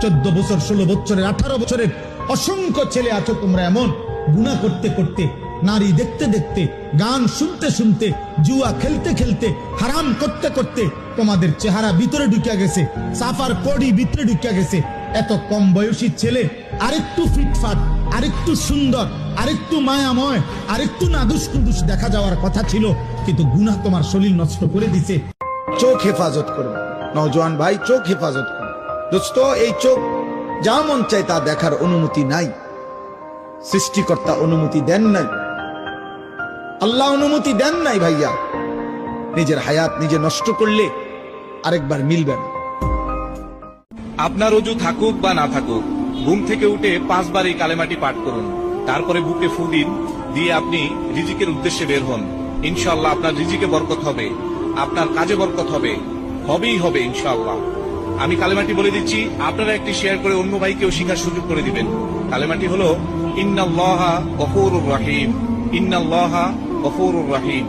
14 বছর, 16 বছরের, 18 বছরের অসংখ্য ছেলে আছো তোমরা এমন, গুনাহ করতে করতে, নারী দেখতে দেখতে, গান শুনতে শুনতে, জুয়া খেলতে খেলতে, হারাম করতে করতে তোমাদের চেহারা ভিতরে ঢুকে গেছে, সাফার কোডি ভিতরে ঢুকে গেছে। এত কম বয়সী ছেলে আরেকটু ফিটফাট, আরেকটু সুন্দর, আরেকটু মায়াময়, আরেকটু নাদুস কুদুস দেখা যাওয়ার কথা ছিল, কিন্তু গুনাহ তোমার শরীর নষ্ট করে দিছে। চোখ হেফাজত করবে নওজোয়ান ভাই, চোখ হেফাজত করবে। দোস্ত, এই চোখ যা মন চায় তা দেখার অনুমতি নাই, সৃষ্টিকর্তা অনুমতি দেন নাই, আল্লাহ অনুমতি দেন নাই। ভাইয়া, নিজের হায়াত নিজে নষ্ট করলে আরেকবার মিলবে না। আপনার অজু থাকুক বা না থাকুক, ঘুম থেকে উঠে 5 বার এই কালেমাটি পাঠ করুন, তারপরে বুকে ফু দিন, দিয়ে আপনি রিজিকের উদ্দেশ্যে বের হন। ইনশাআল্লাহ আপনার রিজিকে বরকত হবে, আপনার কাজে বরকত হবে, হবেই হবে ইনশাআল্লাহ। আমি কালেমাটি বলে দিচ্ছি, আপনারা একটি শেয়ার করে অন্য ভাইকেও শিখার সুযোগ করে দিবেন। কালেমাটি হলো ইন্নাল্লাহা গফুরুর রহিম, ইন্নাল্লাহা গফুরুর রহিম।